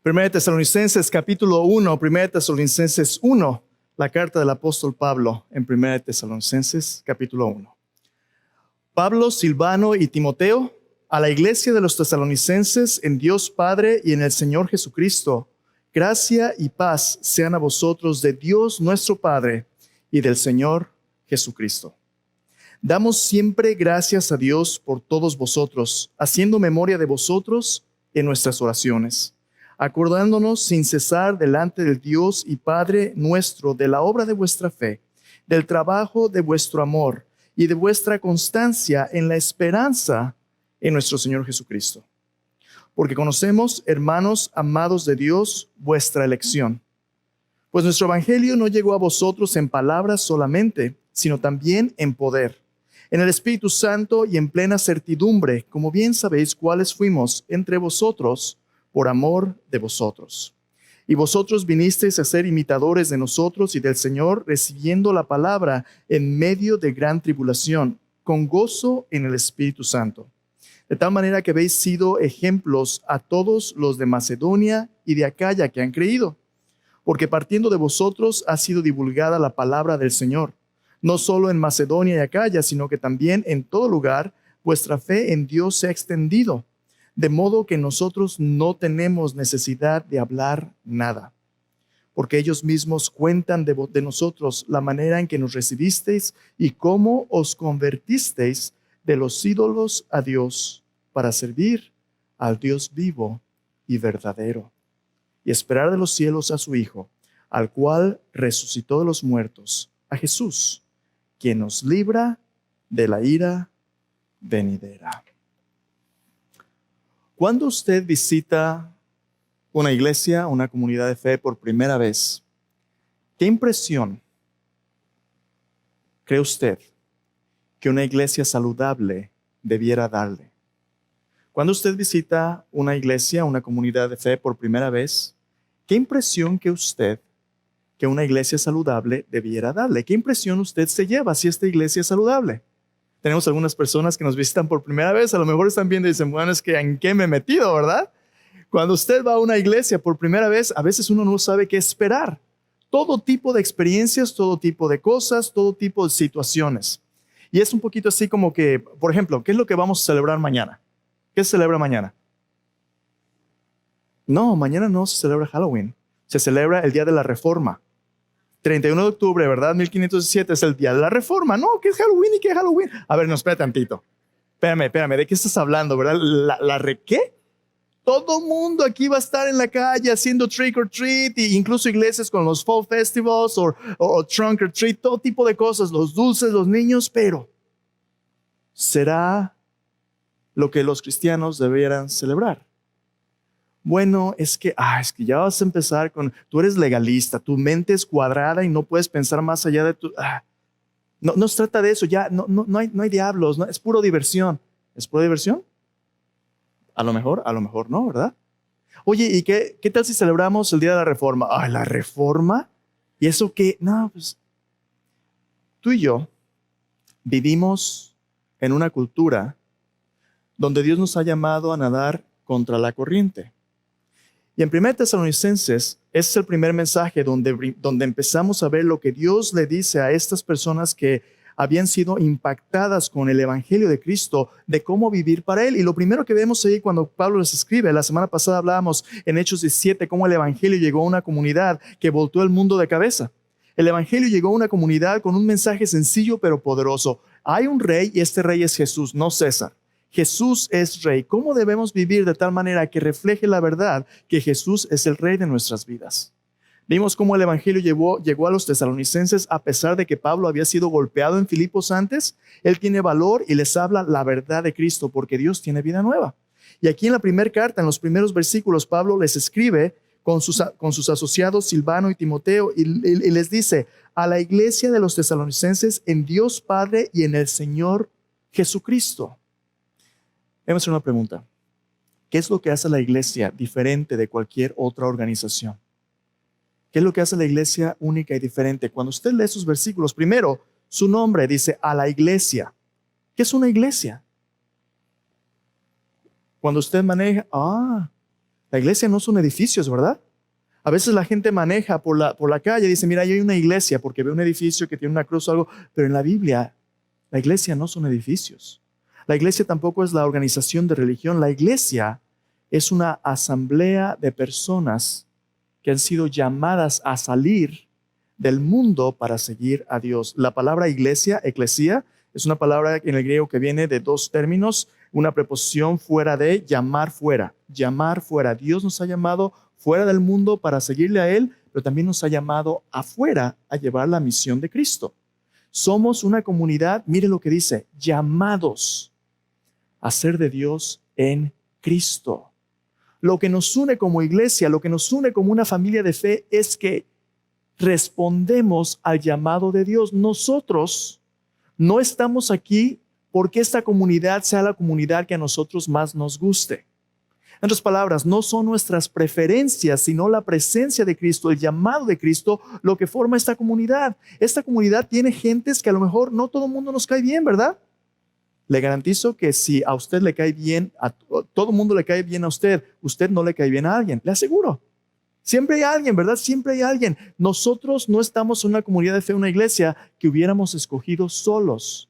Primera de Tesalonicenses capítulo 1, Primera de Tesalonicenses 1, la carta del apóstol Pablo en Primera de Tesalonicenses capítulo 1. Pablo, Silvano y Timoteo, a la iglesia de los tesalonicenses en Dios Padre y en el Señor Jesucristo, gracia y paz sean a vosotros de Dios nuestro Padre y del Señor Jesucristo. Damos siempre gracias a Dios por todos vosotros, haciendo memoria de vosotros en nuestras oraciones, acordándonos sin cesar delante del Dios y Padre nuestro de la obra de vuestra fe, del trabajo de vuestro amor y de vuestra constancia en la esperanza en nuestro Señor Jesucristo. Porque conocemos, hermanos amados de Dios, vuestra elección. Pues nuestro evangelio no llegó a vosotros en palabras solamente, sino también en poder, en el Espíritu Santo y en plena certidumbre, como bien sabéis cuáles fuimos entre vosotros por amor de vosotros. Y vosotros vinisteis a ser imitadores de nosotros y del Señor, recibiendo la palabra en medio de gran tribulación, con gozo en el Espíritu Santo. De tal manera que habéis sido ejemplos a todos los de Macedonia y de Acaya que han creído. Porque partiendo de vosotros ha sido divulgada la palabra del Señor, no solo en Macedonia y Acaya, sino que también en todo lugar vuestra fe en Dios se ha extendido, de modo que nosotros no tenemos necesidad de hablar nada, porque ellos mismos cuentan de nosotros la manera en que nos recibisteis y cómo os convertisteis de los ídolos a Dios para servir al Dios vivo y verdadero, y esperar de los cielos a su Hijo, al cual resucitó de los muertos, a Jesús, quien nos libra de la ira venidera. Cuando usted visita una iglesia, una comunidad de fe por primera vez, ¿qué impresión cree usted que una iglesia saludable debiera darle? Cuando usted visita una iglesia, una comunidad de fe por primera vez, ¿qué impresión cree usted que una iglesia saludable debiera darle? ¿Qué impresión usted se lleva si esta iglesia es saludable? Tenemos algunas personas que nos visitan por primera vez, a lo mejor están viendo y dicen, bueno, es que ¿en qué me he metido, verdad? Cuando usted va a una iglesia por primera vez, a veces uno no sabe qué esperar. Todo tipo de experiencias, todo tipo de cosas, todo tipo de situaciones. Y es un poquito así como que, por ejemplo, ¿qué es lo que vamos a celebrar mañana? ¿Qué se celebra mañana? No, mañana no se celebra Halloween. Se celebra el Día de la Reforma. 31 de octubre, ¿verdad? 1517 es el Día de la Reforma. No, ¿qué es Halloween y qué es Halloween? A ver, no, espera tantito. Espérame, ¿de qué estás hablando, verdad? ¿Qué? Todo mundo aquí va a estar en la calle haciendo trick or treat, e incluso iglesias con los fall festivals o trunk or treat, todo tipo de cosas, los dulces, los niños, pero ¿será lo que los cristianos debieran celebrar? Bueno, es que ya vas a empezar con, tú eres legalista, tu mente es cuadrada y no puedes pensar más allá de tu... No se trata de eso, ya no hay diablos, es puro diversión. ¿Es pura diversión? A lo mejor no, ¿verdad? Oye, ¿y qué tal si celebramos el Día de la Reforma? ¿La Reforma? ¿Y eso qué? No, pues tú y yo vivimos en una cultura donde Dios nos ha llamado a nadar contra la corriente. Y en 1 Tesalonicenses, ese es el primer mensaje donde empezamos a ver lo que Dios le dice a estas personas que habían sido impactadas con el Evangelio de Cristo, de cómo vivir para Él. Y lo primero que vemos ahí cuando Pablo les escribe, la semana pasada hablábamos en Hechos 17, cómo el Evangelio llegó a una comunidad que volteó el mundo de cabeza. El Evangelio llegó a una comunidad con un mensaje sencillo pero poderoso. Hay un rey y este rey es Jesús, no César. Jesús es rey. ¿Cómo debemos vivir de tal manera que refleje la verdad que Jesús es el rey de nuestras vidas? Vimos cómo el evangelio llegó a los tesalonicenses a pesar de que Pablo había sido golpeado en Filipos antes. Él tiene valor y les habla la verdad de Cristo porque Dios tiene vida nueva. Y aquí en la primera carta, en los primeros versículos, Pablo les escribe con sus asociados Silvano y Timoteo y les dice a la iglesia de los tesalonicenses en Dios Padre y en el Señor Jesucristo. Vamos a hacer una pregunta. ¿Qué es lo que hace la iglesia diferente de cualquier otra organización? ¿Qué es lo que hace la iglesia única y diferente? Cuando usted lee esos versículos, primero, su nombre dice a la iglesia. ¿Qué es una iglesia? Cuando usted maneja, La iglesia no son edificios, ¿verdad? A veces la gente maneja por la calle y dice, mira, ahí hay una iglesia porque ve un edificio que tiene una cruz o algo, pero en la Biblia, la iglesia no son edificios. La iglesia tampoco es la organización de religión. La iglesia es una asamblea de personas que han sido llamadas a salir del mundo para seguir a Dios. La palabra iglesia, eclesia, es una palabra en el griego que viene de dos términos, una preposición fuera de, llamar fuera. Llamar fuera. Dios nos ha llamado fuera del mundo para seguirle a Él, pero también nos ha llamado afuera a llevar la misión de Cristo. Somos una comunidad, mire lo que dice, llamados a ser de Dios en Cristo. Lo que nos une como iglesia, lo que nos une como una familia de fe es que respondemos al llamado de Dios. Nosotros no estamos aquí porque esta comunidad sea la comunidad que a nosotros más nos guste. En otras palabras, no son nuestras preferencias, sino la presencia de Cristo, el llamado de Cristo, lo que forma esta comunidad. Esta comunidad tiene gentes que a lo mejor no todo el mundo nos cae bien, ¿verdad? Le garantizo que si a usted le cae bien, a todo el mundo le cae bien a usted, usted no le cae bien a alguien, le aseguro. Siempre hay alguien, ¿verdad? Siempre hay alguien. Nosotros no estamos en una comunidad de fe, una iglesia que hubiéramos escogido solos.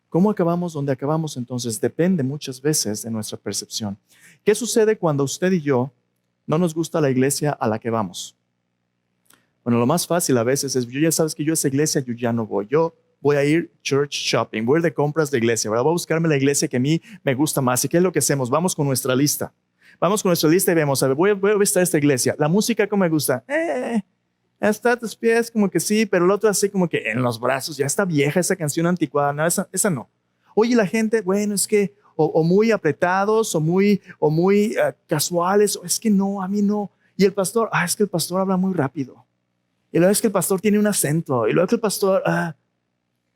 ¿Cómo acabamos donde acabamos entonces? Depende muchas veces de nuestra percepción. ¿Qué sucede cuando usted y yo no nos gusta la iglesia a la que vamos? Bueno, lo más fácil a veces es, yo ya sabes que yo a esa iglesia yo ya no voy. Yo voy a ir church shopping, voy a ir de compras de iglesia, ¿verdad? Voy a buscarme la iglesia que a mí me gusta más. ¿Y qué es lo que hacemos? Vamos con nuestra lista. Vamos con nuestra lista y vemos, a ver, voy a visitar esta iglesia. La música, ¿cómo me gusta? Está a tus pies, como que sí, pero el otro así como que en los brazos. Ya está vieja esa canción anticuada. No, esa no. Oye, la gente, bueno, es que o muy apretados o muy casuales. Es que no, a mí no. Y el pastor, es que el pastor habla muy rápido. Y luego es que el pastor tiene un acento. Y luego que el pastor,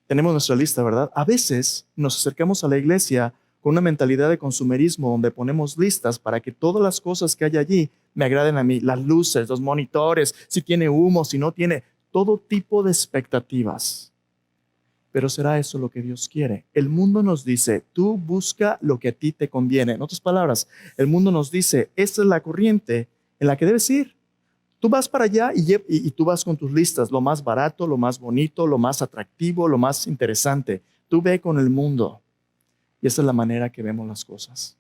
tenemos nuestra lista, ¿verdad? A veces nos acercamos a la iglesia con una mentalidad de consumerismo donde ponemos listas para que todas las cosas que hay allí me agraden a mí. Las luces, los monitores, si tiene humo, si no tiene, todo tipo de expectativas. Pero ¿será eso lo que Dios quiere? El mundo nos dice, tú busca lo que a ti te conviene. En otras palabras, el mundo nos dice, esta es la corriente en la que debes ir. Tú vas para allá y tú vas con tus listas, lo más barato, lo más bonito, lo más atractivo, lo más interesante. Tú ve con el mundo. Y esa es la manera que vemos las cosas.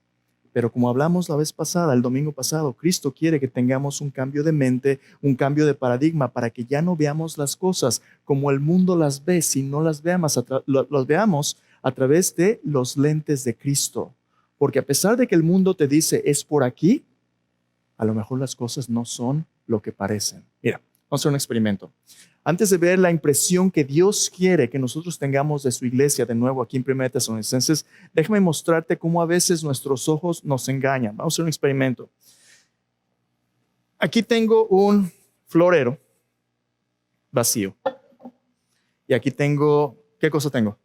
Pero como hablamos la vez pasada, el domingo pasado, Cristo quiere que tengamos un cambio de mente, un cambio de paradigma para que ya no veamos las cosas como el mundo las ve, sino las veamos a través de los lentes de Cristo. Porque a pesar de que el mundo te dice es por aquí, a lo mejor las cosas no son lo que parecen. Mira, vamos a hacer un experimento. Antes de ver la impresión que Dios quiere que nosotros tengamos de su iglesia de nuevo aquí en 1 Tesalonicenses, déjame mostrarte cómo a veces nuestros ojos nos engañan. Vamos a hacer un experimento. Aquí tengo un florero vacío. Y aquí tengo, ¿qué cosa tengo?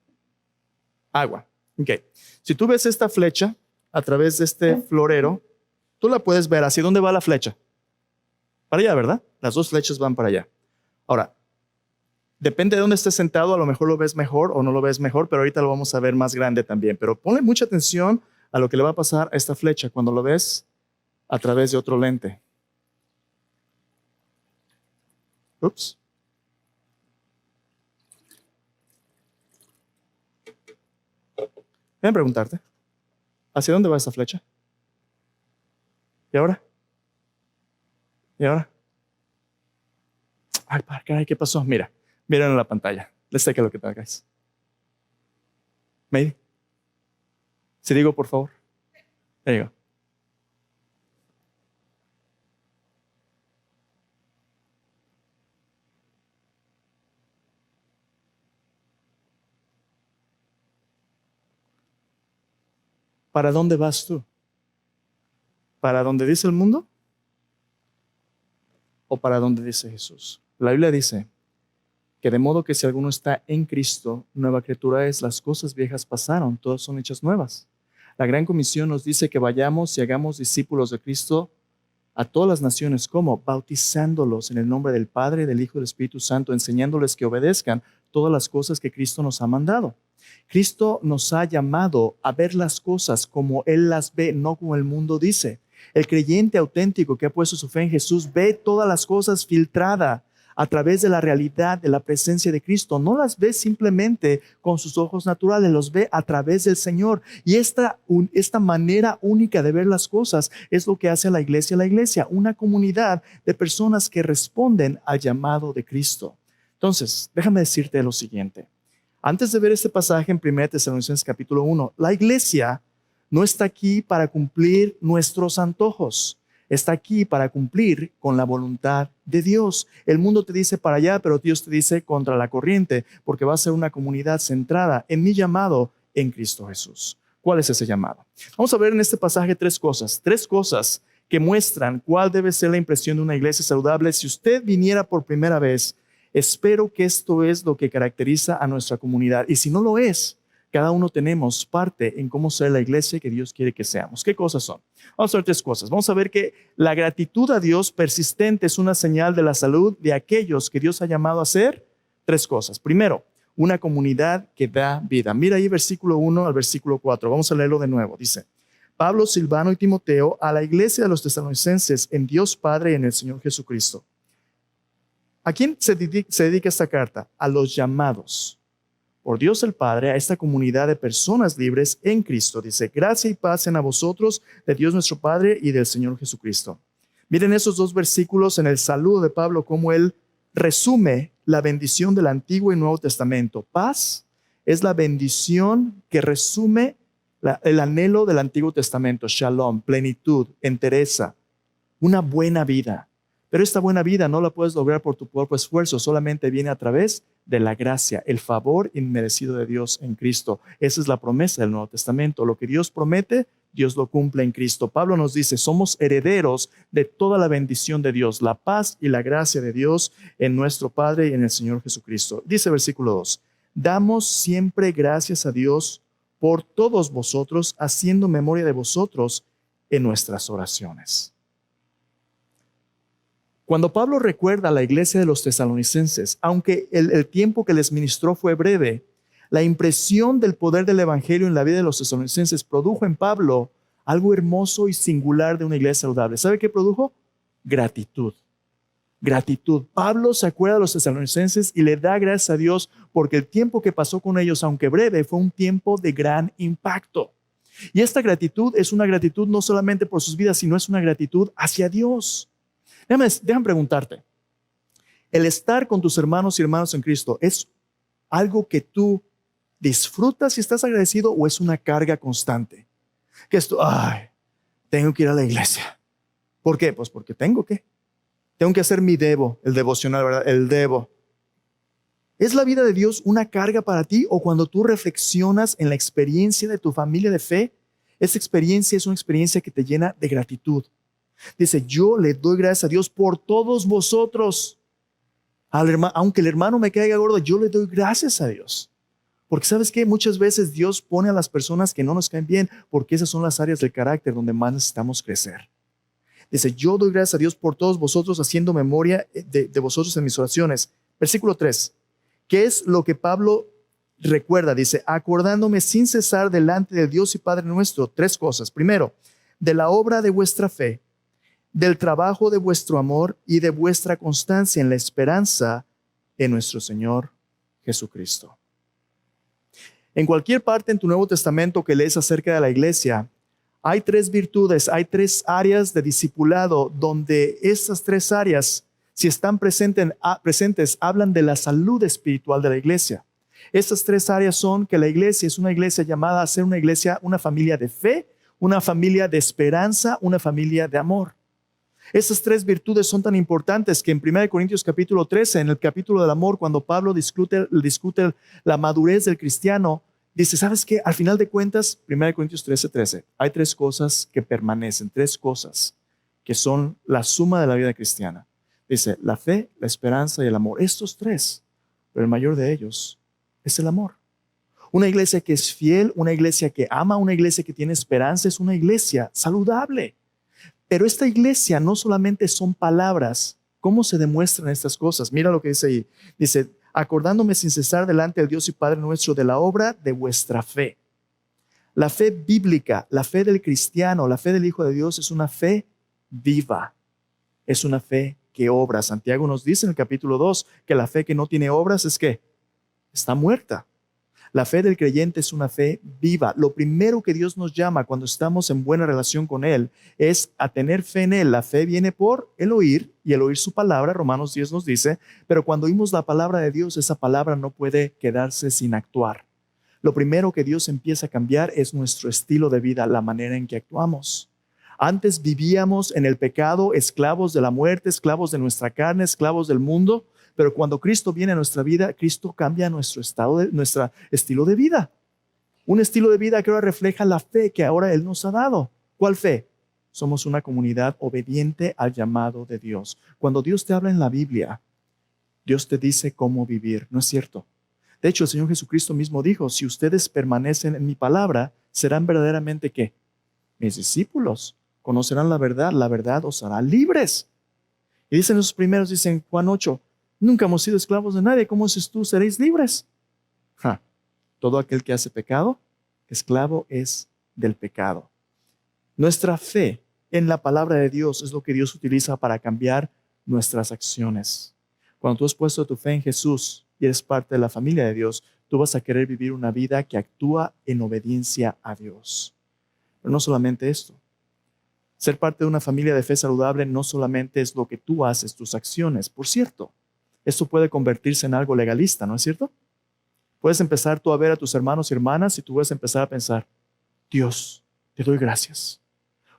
Agua. Ok. Si tú ves esta flecha a través de este florero, tú la puedes ver. ¿Hacia dónde va la flecha? Para allá, ¿verdad? Las dos flechas van para allá. Ahora, depende de dónde estés sentado, a lo mejor lo ves mejor o no lo ves mejor, pero ahorita lo vamos a ver más grande también. Pero ponle mucha atención a lo que le va a pasar a esta flecha cuando lo ves a través de otro lente. Ups. Ven a preguntarte, ¿hacia dónde va esta flecha? ¿Y ahora? ¿Y ahora? Ay, caray, ¿qué pasó? Miren en la pantalla. Les sé que lo que te hagáis. Maybe. Si digo, por favor. There you go. ¿Para dónde vas tú? ¿Para dónde dice el mundo? ¿O para dónde dice Jesús? La Biblia dice que de modo que si alguno está en Cristo, nueva criatura es, las cosas viejas pasaron, todas son hechas nuevas. La gran comisión nos dice que vayamos y hagamos discípulos de Cristo a todas las naciones. ¿Cómo? Bautizándolos en el nombre del Padre, del Hijo y del Espíritu Santo, enseñándoles que obedezcan todas las cosas que Cristo nos ha mandado. Cristo nos ha llamado a ver las cosas como Él las ve, no como el mundo dice. El creyente auténtico que ha puesto su fe en Jesús ve todas las cosas filtradas a través de la realidad de la presencia de Cristo. No las ve simplemente con sus ojos naturales, los ve a través del Señor. Y esta manera única de ver las cosas es lo que hace a la iglesia, una comunidad de personas que responden al llamado de Cristo. Entonces, déjame decirte lo siguiente. Antes de ver este pasaje en 1 Tesalonicenses capítulo 1, la iglesia no está aquí para cumplir nuestros antojos. Está aquí para cumplir con la voluntad de Dios. El mundo te dice para allá, pero Dios te dice contra la corriente, porque va a ser una comunidad centrada en mi llamado en Cristo Jesús. ¿Cuál es ese llamado? Vamos a ver en este pasaje tres cosas que muestran cuál debe ser la impresión de una iglesia saludable. Si usted viniera por primera vez, espero que esto es lo que caracteriza a nuestra comunidad. Y si no lo es, cada uno tenemos parte en cómo ser la iglesia que Dios quiere que seamos. ¿Qué cosas son? Vamos a ver tres cosas. Vamos a ver que la gratitud a Dios persistente es una señal de la salud de aquellos que Dios ha llamado a ser. Tres cosas. Primero, una comunidad que da vida. Mira ahí versículo 1 al versículo 4. Vamos a leerlo de nuevo. Dice, Pablo, Silvano y Timoteo a la iglesia de los tesalonicenses en Dios Padre y en el Señor Jesucristo. ¿A quién se dedica esta carta? A los llamados por Dios el Padre a esta comunidad de personas libres en Cristo. Dice, gracia y paz sean a vosotros, de Dios nuestro Padre y del Señor Jesucristo. Miren esos dos versículos en el saludo de Pablo, cómo él resume la bendición del Antiguo y Nuevo Testamento. Paz es la bendición que resume el anhelo del Antiguo Testamento. Shalom, plenitud, entereza, una buena vida. Pero esta buena vida no la puedes lograr por tu propio esfuerzo, solamente viene a través de la gracia, el favor inmerecido de Dios en Cristo. Esa es la promesa del Nuevo Testamento. Lo que Dios promete, Dios lo cumple en Cristo. Pablo nos dice, somos herederos de toda la bendición de Dios, la paz y la gracia de Dios en nuestro Padre y en el Señor Jesucristo. Dice versículo 2, damos siempre gracias a Dios por todos vosotros, haciendo memoria de vosotros en nuestras oraciones. Cuando Pablo recuerda a la iglesia de los tesalonicenses, aunque el tiempo que les ministró fue breve, la impresión del poder del evangelio en la vida de los tesalonicenses produjo en Pablo algo hermoso y singular de una iglesia saludable. ¿Sabe qué produjo? Gratitud. Gratitud. Pablo se acuerda de los tesalonicenses y le da gracias a Dios porque el tiempo que pasó con ellos, aunque breve, fue un tiempo de gran impacto. Y esta gratitud es una gratitud no solamente por sus vidas, sino es una gratitud hacia Dios. Déjame preguntarte, ¿el estar con tus hermanos y hermanas en Cristo es algo que tú disfrutas y estás agradecido o es una carga constante? Que esto, tengo que ir a la iglesia. ¿Por qué? Pues porque tengo que hacer mi debo, el devocional, ¿verdad? El debo. ¿Es la vida de Dios una carga para ti o cuando tú reflexionas en la experiencia de tu familia de fe, esa experiencia es una experiencia que te llena de gratitud? Dice, yo le doy gracias a Dios por todos vosotros. Aunque el hermano me caiga gordo, yo le doy gracias a Dios. Porque ¿sabes qué? Muchas veces Dios pone a las personas que no nos caen bien porque esas son las áreas del carácter donde más necesitamos crecer. Dice, yo doy gracias a Dios por todos vosotros, haciendo memoria de vosotros en mis oraciones. Versículo 3. ¿Qué es lo que Pablo recuerda? Dice, acordándome sin cesar delante de Dios y Padre nuestro. Tres cosas. Primero, de la obra de vuestra fe, del trabajo de vuestro amor y de vuestra constancia en la esperanza en nuestro Señor Jesucristo. En cualquier parte en tu Nuevo Testamento que lees acerca de la iglesia, hay tres virtudes, hay tres áreas de discipulado donde estas tres áreas, si están presentes, hablan de la salud espiritual de la iglesia. Estas tres áreas son que la iglesia es una iglesia llamada a ser una iglesia, una familia de fe, una familia de esperanza, una familia de amor. Esas tres virtudes son tan importantes que en 1 Corintios capítulo 13, en el capítulo del amor, cuando Pablo discute la madurez del cristiano, dice, ¿sabes qué? Al final de cuentas, 1 Corintios 13, hay tres cosas que permanecen, tres cosas que son la suma de la vida cristiana. Dice, la fe, la esperanza y el amor. Estos tres, pero el mayor de ellos es el amor. Una iglesia que es fiel, una iglesia que ama, una iglesia que tiene esperanza, es una iglesia saludable. Pero esta iglesia no solamente son palabras. ¿Cómo se demuestran estas cosas? Mira lo que dice ahí. Dice, acordándome sin cesar delante del Dios y Padre nuestro de la obra de vuestra fe. La fe bíblica, la fe del cristiano, la fe del Hijo de Dios es una fe viva. Es una fe que obra. Santiago nos dice en el capítulo 2 que la fe que no tiene obras es que está muerta. La fe del creyente es una fe viva. Lo primero que Dios nos llama cuando estamos en buena relación con Él es a tener fe en Él. La fe viene por el oír y el oír su palabra. Romanos 10 nos dice, pero cuando oímos la palabra de Dios, esa palabra no puede quedarse sin actuar. Lo primero que Dios empieza a cambiar es nuestro estilo de vida, la manera en que actuamos. Antes vivíamos en el pecado, esclavos de la muerte, esclavos de nuestra carne, esclavos del mundo. Pero cuando Cristo viene a nuestra vida, Cristo cambia nuestro estilo de vida. Un estilo de vida que ahora refleja la fe que ahora Él nos ha dado. ¿Cuál fe? Somos una comunidad obediente al llamado de Dios. Cuando Dios te habla en la Biblia, Dios te dice cómo vivir, ¿no es cierto? De hecho, el Señor Jesucristo mismo dijo, si ustedes permanecen en mi palabra, serán verdaderamente ¿qué? Mis discípulos. Conocerán la verdad os hará libres. Y dicen los primeros, dicen Juan 8, nunca hemos sido esclavos de nadie. ¿Cómo dices tú, seréis libres? Todo aquel que hace pecado, esclavo es del pecado. Nuestra fe en la palabra de Dios es lo que Dios utiliza para cambiar nuestras acciones. Cuando tú has puesto tu fe en Jesús y eres parte de la familia de Dios, tú vas a querer vivir una vida que actúa en obediencia a Dios. Pero no solamente esto. Ser parte de una familia de fe saludable no solamente es lo que tú haces, tus acciones. Por cierto, esto puede convertirse en algo legalista, ¿no es cierto? Puedes empezar tú a ver a tus hermanos y hermanas y tú vas a empezar a pensar, Dios, te doy gracias,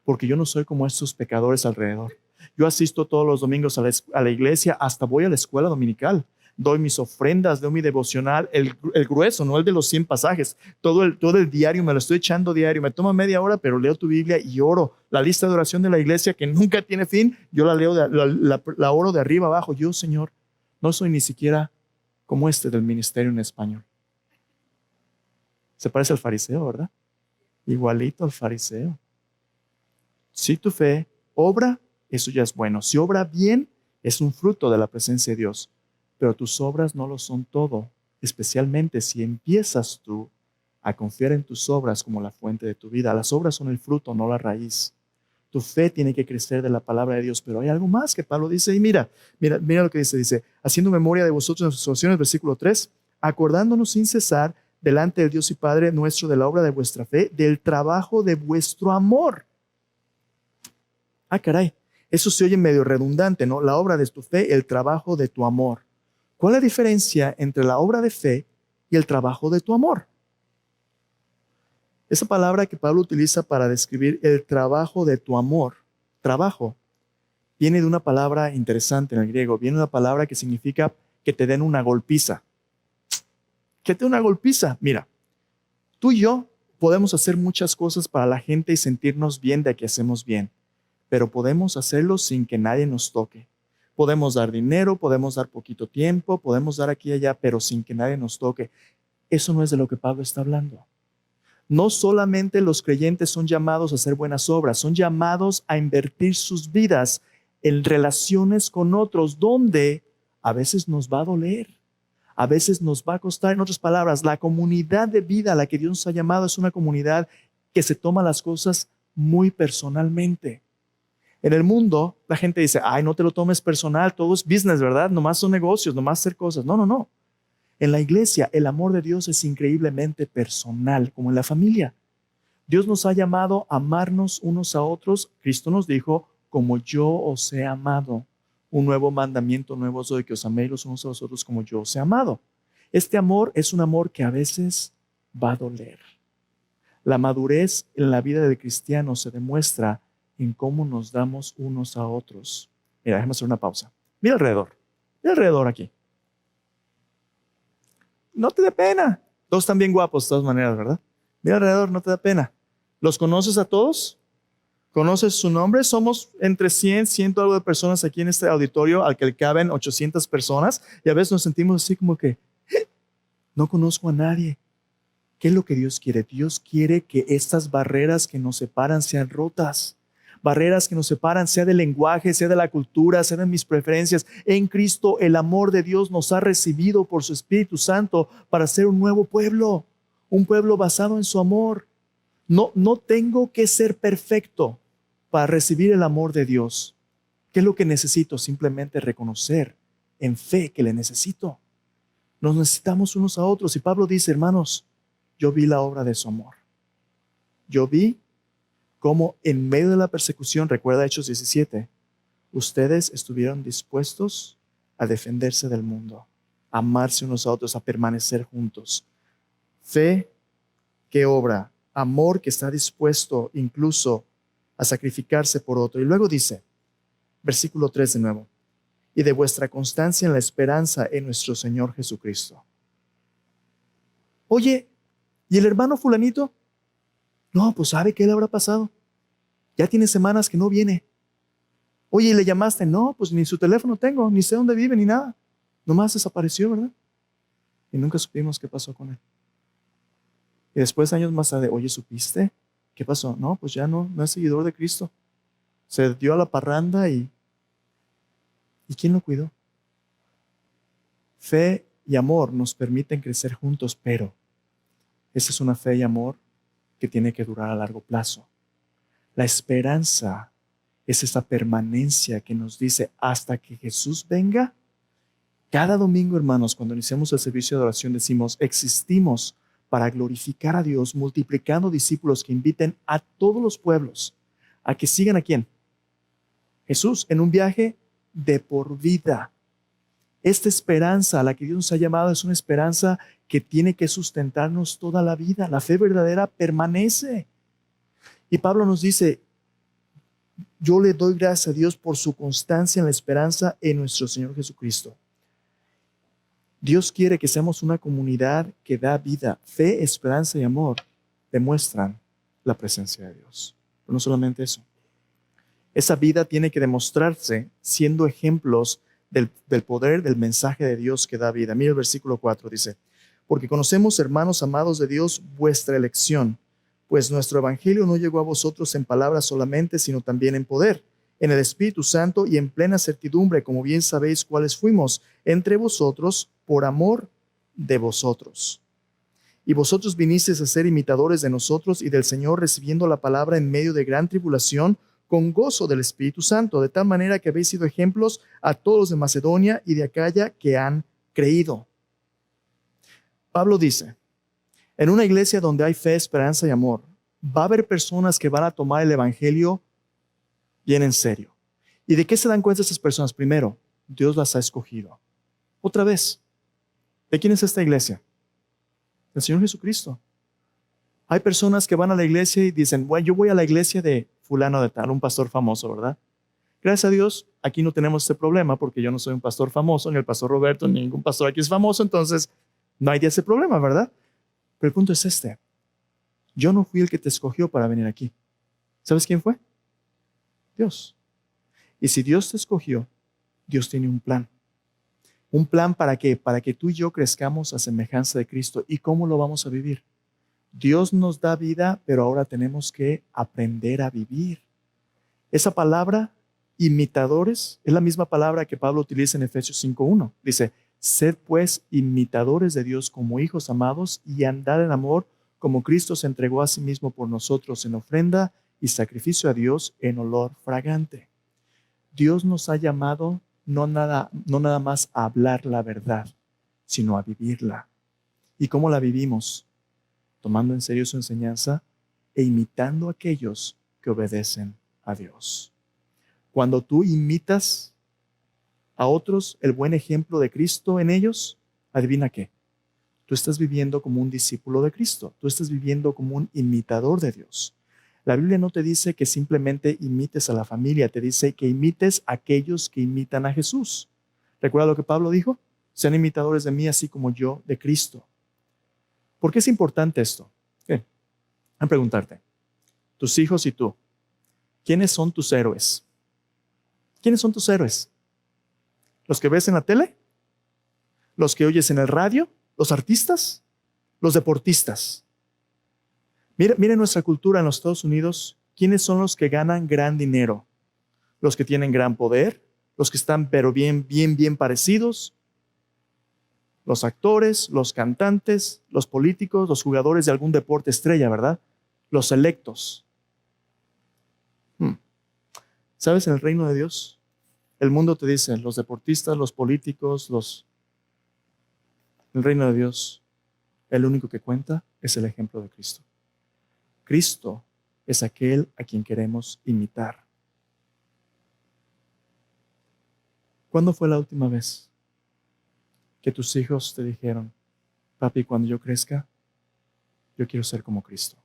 porque yo no soy como estos pecadores alrededor. Yo asisto todos los domingos a la iglesia, hasta voy a la escuela dominical. Doy mis ofrendas, doy mi devocional, el grueso, no el de los 100 pasajes. Todo el diario, me lo estoy echando diario. Me toma media hora, pero leo tu Biblia y oro. La lista de oración de la iglesia, que nunca tiene fin, yo la leo, la oro de arriba abajo. Yo, Señor, no soy ni siquiera como este del ministerio en español. Se parece al fariseo, ¿verdad? Igualito al fariseo. Si tu fe obra, eso ya es bueno. Si obra bien, es un fruto de la presencia de Dios. Pero tus obras no lo son todo, especialmente si empiezas tú a confiar en tus obras como la fuente de tu vida. Las obras son el fruto, no la raíz. Tu fe tiene que crecer de la palabra de Dios, pero hay algo más que Pablo dice. Y mira lo que dice, haciendo memoria de vosotros en nuestras oraciones, versículo 3, acordándonos sin cesar delante del Dios y Padre nuestro de la obra de vuestra fe, del trabajo de vuestro amor. Caray, eso se oye medio redundante, ¿no? La obra de tu fe, el trabajo de tu amor. ¿Cuál es la diferencia entre la obra de fe y el trabajo de tu amor? Esa palabra que Pablo utiliza para describir el trabajo de tu amor, trabajo, viene de una palabra interesante en el griego. Viene de una palabra que significa que te den una golpiza. ¿Qué te den una golpiza? Mira, tú y yo podemos hacer muchas cosas para la gente y sentirnos bien de que hacemos bien, pero podemos hacerlo sin que nadie nos toque. Podemos dar dinero, podemos dar poquito tiempo, podemos dar aquí y allá, pero sin que nadie nos toque. Eso no es de lo que Pablo está hablando. No solamente los creyentes son llamados a hacer buenas obras, son llamados a invertir sus vidas en relaciones con otros, donde a veces nos va a doler, a veces nos va a costar. En otras palabras, la comunidad de vida a la que Dios nos ha llamado es una comunidad que se toma las cosas muy personalmente. En el mundo, la gente dice, no te lo tomes personal, todo es business, ¿verdad? Nomás son negocios, nomás hacer cosas. No. En la iglesia, el amor de Dios es increíblemente personal, como en la familia. Dios nos ha llamado a amarnos unos a otros. Cristo nos dijo, como yo os he amado. Un nuevo mandamiento nuevo os doy, que os améis los unos a los otros como yo os he amado. Este amor es un amor que a veces va a doler. La madurez en la vida del cristiano se demuestra en cómo nos damos unos a otros. Mira, déjame hacer una pausa. Mira alrededor aquí. No te dé pena. Todos están bien guapos de todas maneras, ¿verdad? Mira alrededor, no te da pena. ¿Los conoces a todos? ¿Conoces su nombre? Somos entre 100 algo de personas aquí en este auditorio al que le caben 800 personas y a veces nos sentimos así como que no conozco a nadie. ¿Qué es lo que Dios quiere? Dios quiere que estas barreras que nos separan sean rotas. Barreras que nos separan, sea del lenguaje, sea de la cultura, sea de mis preferencias. En Cristo el amor de Dios nos ha recibido por su Espíritu Santo para ser un nuevo pueblo, un pueblo basado en su amor. No tengo que ser perfecto para recibir el amor de Dios. ¿Qué es lo que necesito? Simplemente reconocer en fe que le necesito. Nos necesitamos unos a otros. Y Pablo dice, hermanos, yo vi la obra de su amor. Yo vi cómo en medio de la persecución, recuerda Hechos 17, ustedes estuvieron dispuestos a defenderse del mundo, a amarse unos a otros, a permanecer juntos. Fe que obra, amor que está dispuesto incluso a sacrificarse por otro. Y luego dice, versículo 3 de nuevo, y de vuestra constancia en la esperanza en nuestro Señor Jesucristo. Oye, ¿y el hermano fulanito? No, pues ¿sabe qué le habrá pasado? Ya tiene semanas que no viene. Oye, ¿y le llamaste? No, pues ni su teléfono tengo, ni sé dónde vive, ni nada. Nomás desapareció, ¿verdad? Y nunca supimos qué pasó con él. Y después, años más tarde, oye, ¿supiste? ¿Qué pasó? No, pues ya no es seguidor de Cristo. Se dio a la parranda ¿y quién lo cuidó? Fe y amor nos permiten crecer juntos, pero esa es una fe y amor que tiene que durar a largo plazo. La esperanza es esa permanencia que nos dice hasta que Jesús venga. Cada domingo, hermanos, cuando iniciamos el servicio de oración, decimos, existimos para glorificar a Dios, multiplicando discípulos que inviten a todos los pueblos a que sigan a ¿quién? Jesús, en un viaje de por vida. Esta esperanza a la que Dios nos ha llamado es una esperanza que tiene que sustentarnos toda la vida. La fe verdadera permanece. Y Pablo nos dice, yo le doy gracias a Dios por su constancia en la esperanza en nuestro Señor Jesucristo. Dios quiere que seamos una comunidad que da vida. Fe, esperanza y amor demuestran la presencia de Dios. Pero no solamente eso. Esa vida tiene que demostrarse siendo ejemplos del poder del mensaje de Dios que da vida. Mira el versículo 4, dice, porque conocemos, hermanos amados de Dios, vuestra elección, pues nuestro evangelio no llegó a vosotros en palabras solamente, sino también en poder, en el Espíritu Santo y en plena certidumbre, como bien sabéis cuáles fuimos entre vosotros por amor de vosotros. Y vosotros vinisteis a ser imitadores de nosotros y del Señor, recibiendo la palabra en medio de gran tribulación, con gozo del Espíritu Santo, de tal manera que habéis sido ejemplos a todos los de Macedonia y de Acaya que han creído. Pablo dice, en una iglesia donde hay fe, esperanza y amor, va a haber personas que van a tomar el evangelio bien en serio. ¿Y de qué se dan cuenta esas personas? Primero, Dios las ha escogido. Otra vez, ¿de quién es esta iglesia? Del Señor Jesucristo. Hay personas que van a la iglesia y dicen, bueno, yo voy a la iglesia de fulano de tal, un pastor famoso, ¿verdad? Gracias a Dios, aquí no tenemos ese problema porque yo no soy un pastor famoso, ni el pastor Roberto, ni ningún pastor aquí es famoso, entonces no hay de ese problema, ¿verdad? Pero el punto es este. Yo no fui el que te escogió para venir aquí. ¿Sabes quién fue? Dios. Y si Dios te escogió, Dios tiene un plan. ¿Un plan para qué? Para que tú y yo crezcamos a semejanza de Cristo. ¿Y cómo lo vamos a vivir? Dios nos da vida, pero ahora tenemos que aprender a vivir. Esa palabra, imitadores, es la misma palabra que Pablo utiliza en Efesios 5:1. Dice, sed pues imitadores de Dios como hijos amados y andad en amor como Cristo se entregó a sí mismo por nosotros en ofrenda y sacrificio a Dios en olor fragante. Dios nos ha llamado no nada más a hablar la verdad, sino a vivirla. ¿Y cómo la vivimos? Tomando en serio su enseñanza e imitando a aquellos que obedecen a Dios. Cuando tú imitas a otros el buen ejemplo de Cristo en ellos, adivina qué. Tú estás viviendo como un discípulo de Cristo. Tú estás viviendo como un imitador de Dios. La Biblia no te dice que simplemente imites a la familia, te dice que imites a aquellos que imitan a Jesús. ¿Recuerda lo que Pablo dijo? Sean imitadores de mí así como yo de Cristo. ¿Por qué es importante esto? A preguntarte, tus hijos y tú, ¿quiénes son tus héroes? ¿Quiénes son tus héroes? ¿Los que ves en la tele? ¿Los que oyes en el radio? ¿Los artistas? ¿Los deportistas? Mira nuestra cultura en los Estados Unidos. ¿Quiénes son los que ganan gran dinero? Los que tienen gran poder, los que están pero bien parecidos, los actores, los cantantes, los políticos, los jugadores de algún deporte estrella, ¿verdad? los electos. ¿Sabes? En el reino de Dios, el mundo te dice, los deportistas, los políticos, el reino de Dios, el único que cuenta es el ejemplo de Cristo. Cristo es aquel a quien queremos imitar. ¿Cuándo fue la última vez que tus hijos te dijeron, papi, cuando yo crezca, yo quiero ser como Cristo?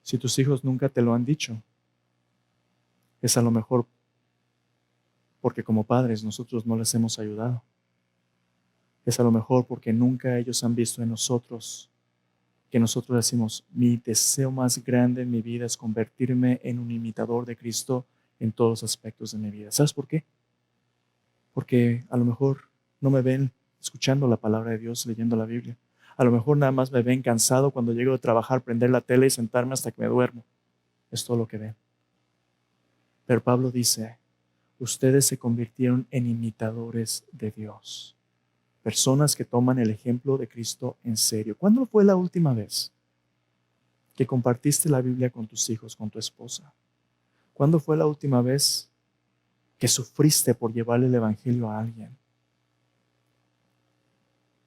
Si tus hijos nunca te lo han dicho, es a lo mejor porque como padres nosotros no les hemos ayudado. Es a lo mejor porque nunca ellos han visto en nosotros que nosotros decimos, mi deseo más grande en mi vida es convertirme en un imitador de Cristo en todos los aspectos de mi vida. ¿Sabes por qué? Porque a lo mejor no me ven escuchando la palabra de Dios, leyendo la Biblia. A lo mejor nada más me ven cansado cuando llego de trabajar, prender la tele y sentarme hasta que me duermo. Es todo lo que ven. Pero Pablo dice, ustedes se convirtieron en imitadores de Dios. Personas que toman el ejemplo de Cristo en serio. ¿Cuándo fue la última vez que compartiste la Biblia con tus hijos, con tu esposa? ¿Cuándo fue la última vez que sufriste por llevarle el evangelio a alguien?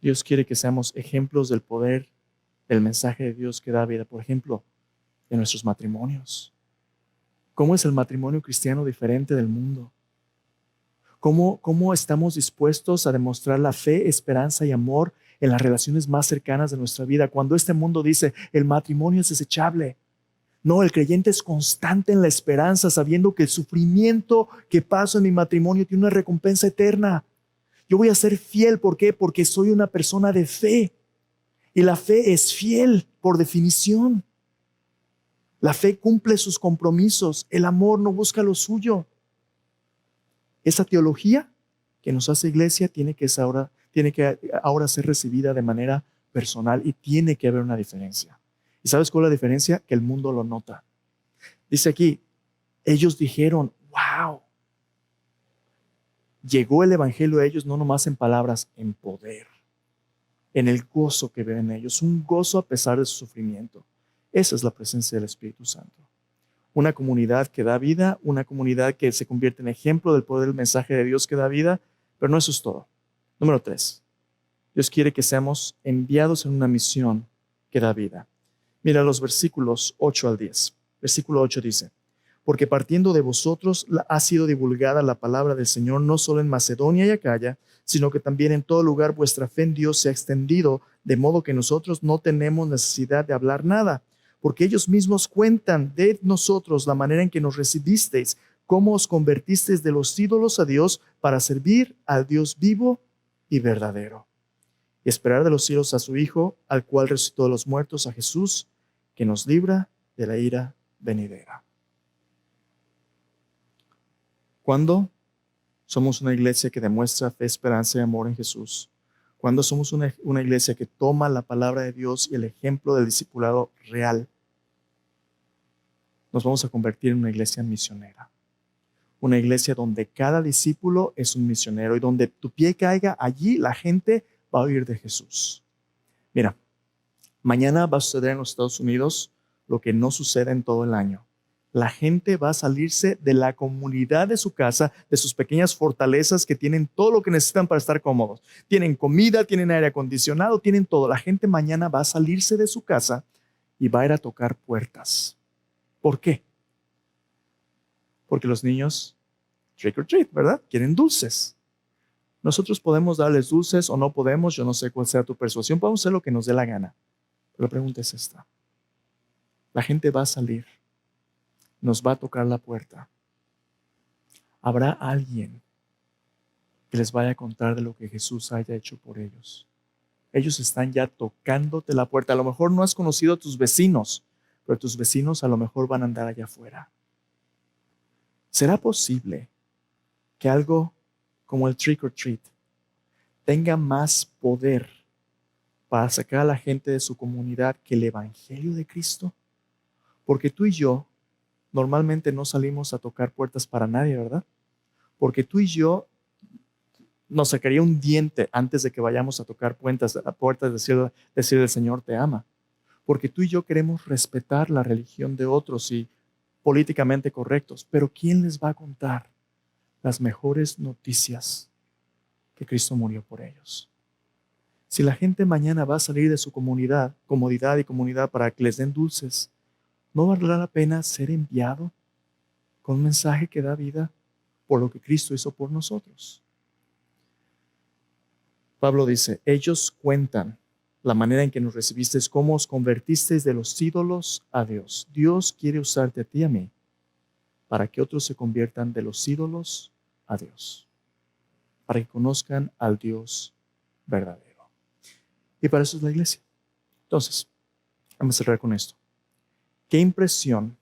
Dios quiere que seamos ejemplos del poder del mensaje de Dios que da vida. Por ejemplo, en nuestros matrimonios. ¿Cómo es el matrimonio cristiano diferente del mundo? ¿Cómo estamos dispuestos a demostrar la fe, esperanza y amor en las relaciones más cercanas de nuestra vida? Cuando este mundo dice, el matrimonio es desechable. No, el creyente es constante en la esperanza, sabiendo que el sufrimiento que paso en mi matrimonio tiene una recompensa eterna. Yo voy a ser fiel, ¿por qué? Porque soy una persona de fe. Y la fe es fiel por definición. La fe cumple sus compromisos. El amor no busca lo suyo. Esa teología que nos hace iglesia tiene que ahora ser recibida de manera personal y tiene que haber una diferencia. ¿Y sabes cuál es la diferencia? Que el mundo lo nota. Dice aquí, ellos dijeron, wow, llegó el evangelio a ellos no nomás en palabras, en poder, en el gozo que ven en ellos, un gozo a pesar de su sufrimiento. Esa es la presencia del Espíritu Santo. Una comunidad que da vida, una comunidad que se convierte en ejemplo del poder del mensaje de Dios que da vida, pero no eso es todo. Número 3, Dios quiere que seamos enviados en una misión que da vida. Mira los versículos 8 al 10. Versículo 8 dice, porque partiendo de vosotros ha sido divulgada la palabra del Señor no solo en Macedonia y Acaya, sino que también en todo lugar vuestra fe en Dios se ha extendido, de modo que nosotros no tenemos necesidad de hablar nada, porque ellos mismos cuentan de nosotros la manera en que nos recibisteis, cómo os convertisteis de los ídolos a Dios para servir al Dios vivo y verdadero, y esperar de los cielos a su Hijo, al cual resucitó de los muertos, a Jesús, que nos libra de la ira venidera. ¿Cuándo somos una iglesia que demuestra fe, esperanza y amor en Jesús? Cuando somos una iglesia que toma la palabra de Dios y el ejemplo del discipulado real, nos vamos a convertir en una iglesia misionera. Una iglesia donde cada discípulo es un misionero y donde tu pie caiga, allí la gente va a oír de Jesús. Mira, mañana va a suceder en los Estados Unidos lo que no sucede en todo el año. La gente va a salirse de la comunidad de su casa, de sus pequeñas fortalezas que tienen todo lo que necesitan para estar cómodos. Tienen comida, tienen aire acondicionado, tienen todo. La gente mañana va a salirse de su casa y va a ir a tocar puertas. ¿Por qué? Porque los niños, trick or treat, ¿verdad? Quieren dulces. Nosotros podemos darles dulces o no podemos, yo no sé cuál sea tu persuasión, podemos hacer lo que nos dé la gana. Pero la pregunta es esta. La gente va a salir, nos va a tocar la puerta. ¿Habrá alguien que les vaya a contar de lo que Jesús haya hecho por ellos? Ellos están ya tocándote la puerta. A lo mejor no has conocido a tus vecinos, pero tus vecinos a lo mejor van a andar allá afuera. ¿Será posible que algo como el trick or treat tenga más poder para sacar a la gente de su comunidad que el evangelio de Cristo? Porque tú y yo normalmente no salimos a tocar puertas para nadie, ¿verdad? Porque tú y yo nos sacaría un diente antes de que vayamos a tocar puertas decirle al Señor te ama. Porque tú y yo queremos respetar la religión de otros y políticamente correctos, pero ¿quién les va a contar las mejores noticias que Cristo murió por ellos? Si la gente mañana va a salir de su comodidad y comunidad para que les den dulces, ¿no valdrá la pena ser enviado con un mensaje que da vida por lo que Cristo hizo por nosotros? Pablo dice, ellos cuentan la manera en que nos recibisteis, cómo os convertisteis de los ídolos a Dios. Dios quiere usarte a ti y a mí para que otros se conviertan de los ídolos a Dios, para que conozcan al Dios verdadero. Y para eso es la iglesia. Entonces, vamos a cerrar con esto. ¿Qué impresión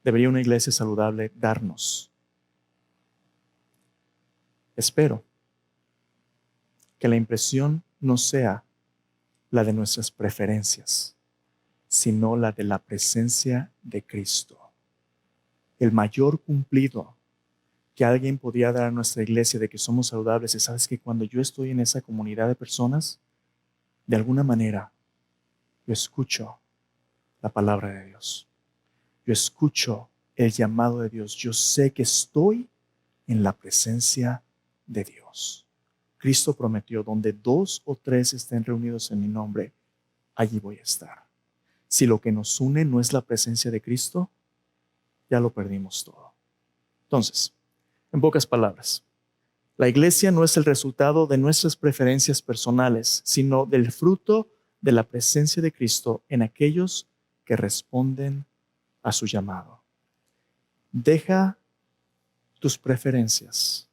debería una iglesia saludable darnos? Espero que la impresión no sea la de nuestras preferencias, sino la de la presencia de Cristo. El mayor cumplido que alguien podría dar a nuestra iglesia de que somos saludables es, ¿sabes que cuando yo estoy en esa comunidad de personas, de alguna manera, yo escucho la palabra de Dios? Yo escucho el llamado de Dios. Yo sé que estoy en la presencia de Dios. Cristo prometió, donde 2 o 3 estén reunidos en mi nombre, allí voy a estar. Si lo que nos une no es la presencia de Cristo, ya lo perdimos todo. Entonces, en pocas palabras, la iglesia no es el resultado de nuestras preferencias personales, sino del fruto de la presencia de Cristo en aquellos que responden a su llamado. Deja tus preferencias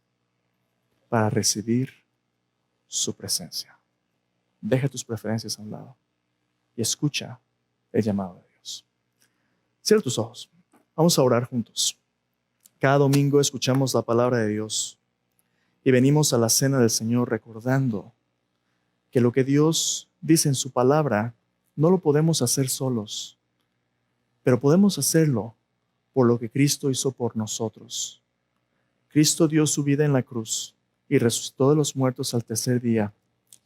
para recibir su presencia. Deja tus preferencias a un lado y escucha el llamado de Dios. Cierra tus ojos. Vamos a orar juntos. Cada domingo escuchamos la palabra de Dios y venimos a la cena del Señor recordando que lo que Dios dice en su palabra no lo podemos hacer solos, pero podemos hacerlo por lo que Cristo hizo por nosotros. Cristo dio su vida en la cruz y resucitó de los muertos al tercer día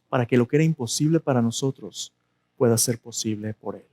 para que lo que era imposible para nosotros pueda ser posible por Él.